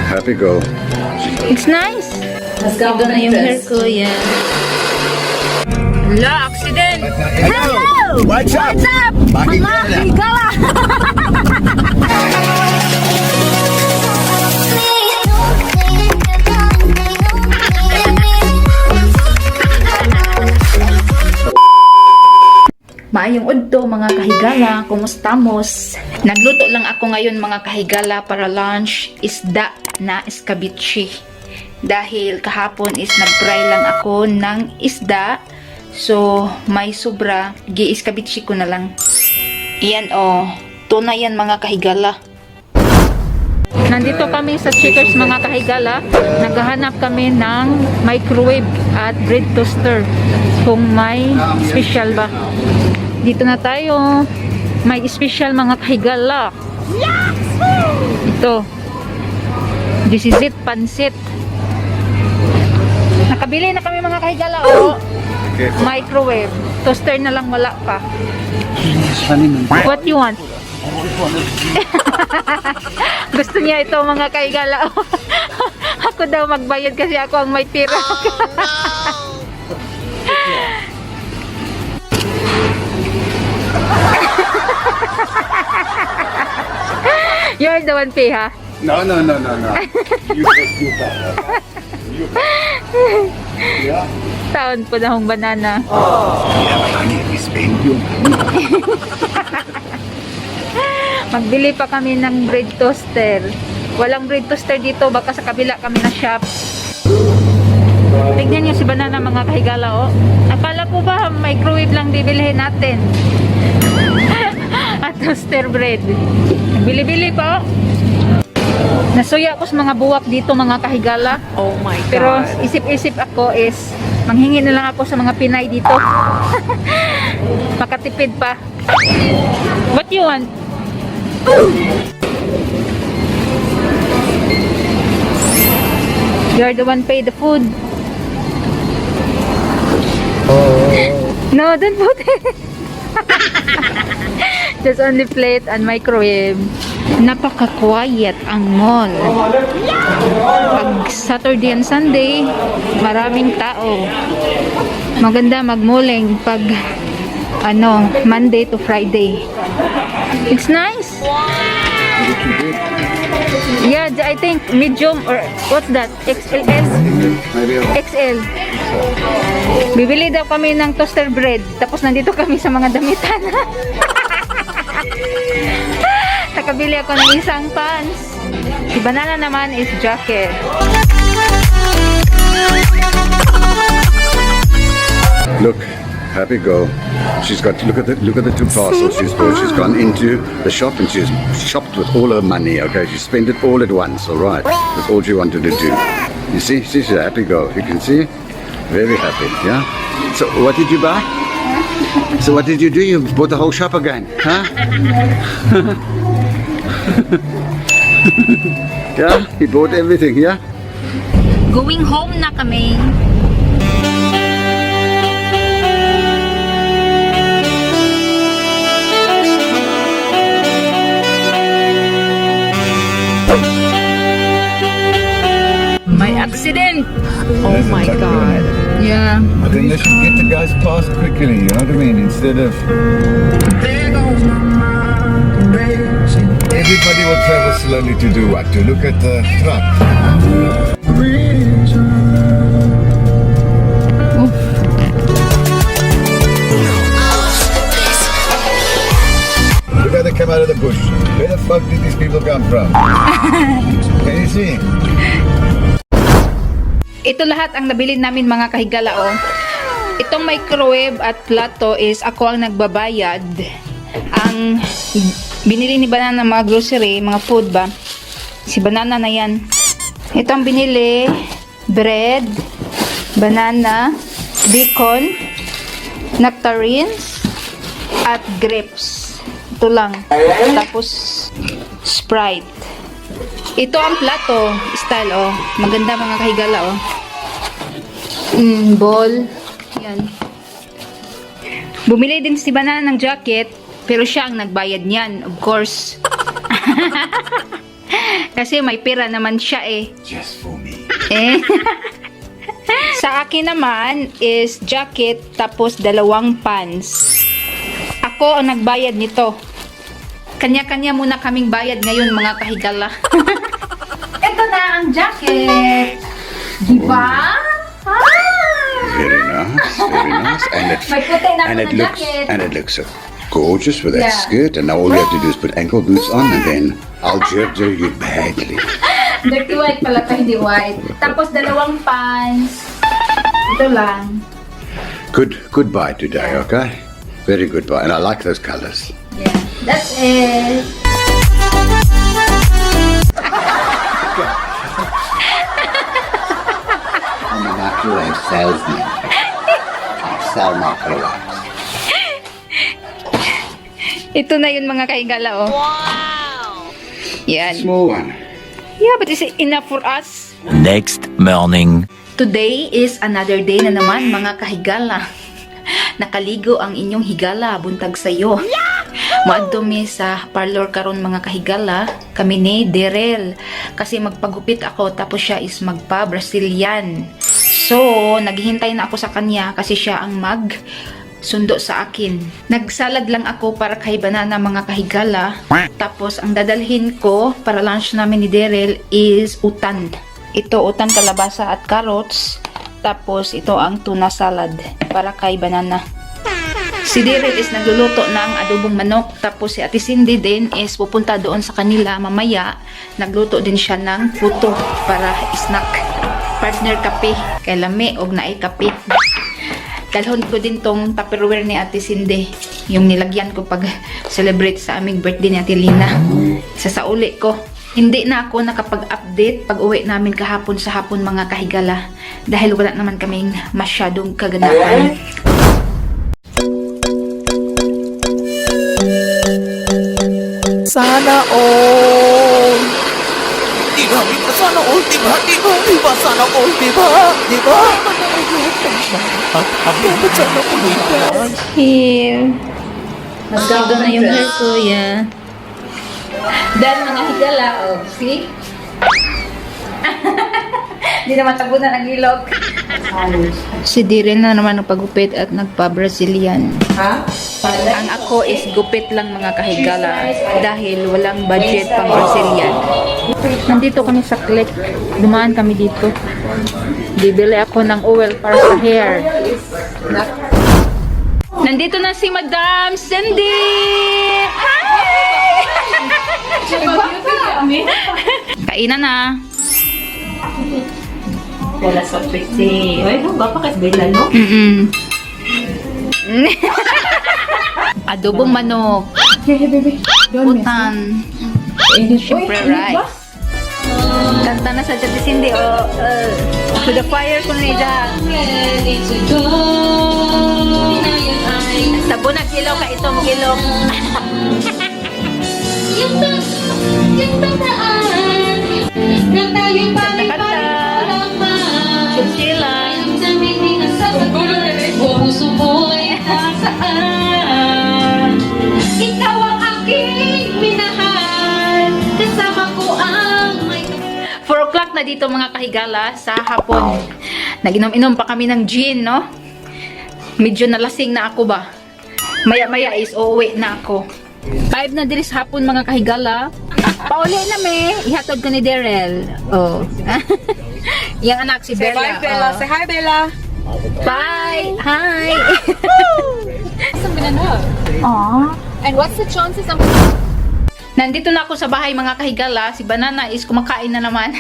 happy go. It's nice. Ito na yung hair ko, yan. Hala, accident! Hello! What's up? Mga higala! Maayong udto mga kahigala, kumustamos? Nagluto lang ako ngayon mga kahigala para lunch, isda na escabeche. Dahil kahapon is nag-fry lang ako ng isda, so may sobra, gi-escabeche ko na lang. Iyan tuna yan mga kahigala. Nandito kami sa Checkers mga kahigala, naghahanap kami ng microwave at bread toaster kung may special ba. Dito na tayo. May special mga kahigala. Ito. This is it, pansit. Nakabili na kami mga kahigala. Microwave. Toaster na lang wala pa. What you want? Gusto niya ito mga kahigala. Ako daw magbayad kasi ako ang may tira. You're the one pay, ha? No. You Yeah. Taon po na hong banana. Yeah, but I need to spend your money. Magbili pa kami ng bread toaster. Walang bread toaster dito, baka sa kabila kami na shop. Tignan niyo si banana mga kahigala, Akala ko ba microwave lang bibilihin natin? At toaster bread. Bili-bili pa, Nasuya ko sa mga buwak dito mga kahigala. Oh my God. Pero isip-isip ako is manghingi na lang ako sa mga Pinay dito. Makatipid pa. What you want? You're the one pay the food. No, don't put it. Just only plate and microwave. Napaka-quiet ang mall. Pag Saturday and Sunday, maraming tao. Maganda magmuling pag Monday to Friday. It's nice. Yeah, I think medium or what's that? XLS? XL. Bibili daw kami ng toaster bread. Tapos nandito kami sa mga damitan. Nakabili ako ng isang pants. Si Banana naman is jacket. Look, happy go. She's got look at the two parcels she's bought. She's gone into the shop and she's shopped with all her money. Okay, she spent it all at once. All right, that's all she wanted to do. You see, she's a happy go. You can see, very happy. Yeah. So what did you buy? So what did you do? You bought the whole shop again, huh? Yeah, he bought everything. Yeah. Going home na kami. May accident. Oh my God. Yeah. I think they should get the guys past quickly. You know what I mean? Instead of everybody will travel slowly to do what? To look at the truck. Look how they come out of the bush. Where the fuck did these people come from? Can you see? Ito lahat ang nabili namin mga kahigala. Itong microwave at plato is ako ang nagbabayad. Ang binili ni Banana mga grocery, mga food ba? Si Banana na yan. Ito ang binili, bread, banana, bacon, nectarines, at grapes. Ito lang. Tapos Sprite. Ito ang plato style, maganda mga kahigala, ball. Yan. Bumili din si Banana ng jacket, pero siya ang nagbayad niyan, of course. Kasi may pera naman siya eh. Just for me. Eh. Sa akin naman is jacket tapos 2 pants. Ako ang nagbayad nito. Kanya-kanya muna kaming bayad ngayon mga kahigala. Ito na ang jacket. Diba? Very nice, very nice. May puti na and ako it na looks jacket. and it looks so gorgeous with that Yeah. skirt. And now all you have to do is put ankle boots on, and then I'll jerk you badly. Dirty white pala to, hindi white. Tapos 2 pants. Ito lang. Good buy today, okay? Very good buy, and I like those colors. Yeah. That's it. I'm a microwave salesman. I sell microwaves. Ito na yun mga kahigala, oh. Wow! Yan. Small one. Yeah, but is it enough for us? Next morning. Today is another day na naman mga kahigala. Nakaligo ang inyong higala, buntag sayo. Maadto mi sa parlor karon mga kahigala, kami ni Derel. Kasi magpagupit ako tapos siya is magpa-Brazilian. So, naghihintay na ako sa kanya kasi siya ang sundo sa akin. Nagsalad lang ako para kay Banana mga kahigala. Tapos ang dadalhin ko para lunch namin ni Derel is utan. Ito utan, kalabasa at carrots. Tapos ito ang tuna salad para kay Banana. Si Derel is nagluluto ng adobong manok. Tapos si Ate Cindy din is pupunta doon sa kanila mamaya. Nagluto din siya ng puto para snack. Partner kape. Kay lami og naay kape. Dalhon ko din tong Tupperware ni Ate Cindy. Yung nilagyan ko pag celebrate sa aming birthday ni Ate Lina. Sasauli ko. Hindi na ako nakapag-update pag uwi namin kahapon sa hapon mga kahigala. Dahil wala naman kaming masyadong kaganapan. Sana all. Diba? Sana all, diba? Diba? Sana all, diba? Diba? Dapat sana all, diba? Here. Maganda na yung hair ko, yeah. Dan mga higala, oh. See? Hindi na matabunan ang ilog. Si Diren na naman nagpagupit at nagpa-Brazilian. Ang ako is gupit lang mga kahigala dahil walang budget pang Brazilian. Nandito kami sa Click. Dumaan kami dito. Bibili ako ng oil para sa hair. Nandito na si Madam Cindy! Hi! Kainan na. Wala sa pretty. Ay, bakit bila, no? Adobong manok. Utan. Siyempre rice. Kanta na sa Ate Cindy. To the fire ko na dyan. Sabon na kilo ka itong kilong. Kanta-kanta. Chinchila. Ikaw ang aking minahal. Kasama ko ang may 4 o'clock na dito mga kahigala sa hapon. Naginom-inom pa kami ng gin, no? Medyo nalasing na ako ba? Maya-maya is uuwi na ako. 5 na diris hapon mga kahigala. Pauli na me. Ihatod ko ni Derel. Oh. Yung anak si Bella. Bye, Bella. Oh. Say hi, Bella. Bye. Hi. I'm gonna know. Aww. And what's the chances of... Nandito na ako sa bahay mga kahigala. Si Banana is kumakain na naman.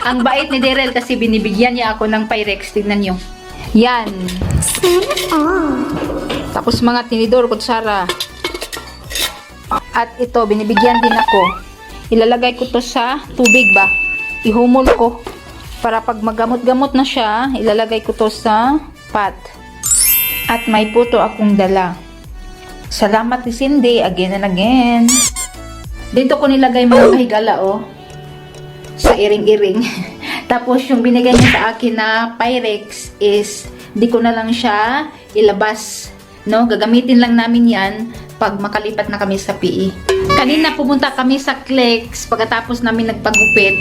Ang bait ni Derel kasi binibigyan niya ako ng Pyrex. Tignan nyo. Yan. Tapos mga tinidor, kutsara. At ito, binibigyan din ako. Ilalagay ko to sa tubig ba? Ihumol ko. Para pag magamot-gamot na siya, ilalagay ko to sa pot. At may puto akong dala. Salamat ni Cindy, again and again. Dito ko nilagay mga kahigala, oh. Sa iring-iring. Tapos yung binigay niya sa akin na Pyrex is, di ko na lang siya ilabas. No? Gagamitin lang namin yan pag makalipat na kami sa PE. Kanina pumunta kami sa Clicks pagkatapos namin nagpagupit.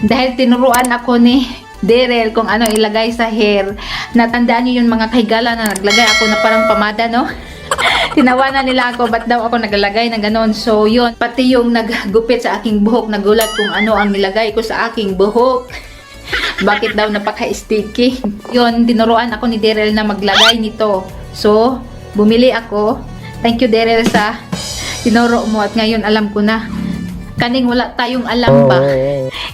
Dahil tinuruan ako ni Daryl kung ano ilagay sa hair. Natandaan niyo yung mga kahigala na naglagay ako na parang pamada, no? Tinawanan nila ako, ba't daw ako naglagay ng ganon. So, yun. Pati yung naggupit sa aking buhok, nagulat kung ano ang nilagay ko sa aking buhok. Bakit daw napaka-sticky? Yun, tinuruan ako ni Daryl na maglagay nito. So, bumili ako. Thank you, Daryl, sa tinuro mo. At ngayon, alam ko na. Kaning wala tayong alam ba?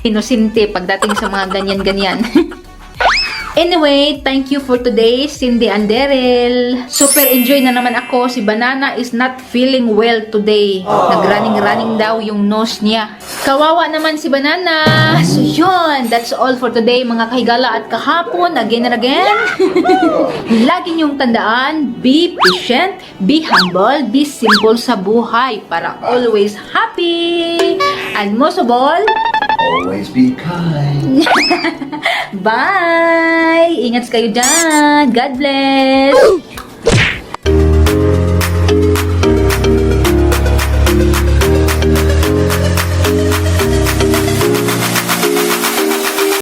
Inosente pagdating sa mga ganyan-ganyan. Anyway, thank you for today, Cindy and Daryl. Super enjoy na naman ako. Si Banana is not feeling well today. Nag-running-running daw yung nose niya. Kawawa naman si Banana. So yun, that's all for today mga kahigala at kahapon. Again and again. Lagi niyong tandaan, be patient, be humble, be simple sa buhay para always happy. And most of all, Always be kind. bye! Ingat kayo dyan. God bless!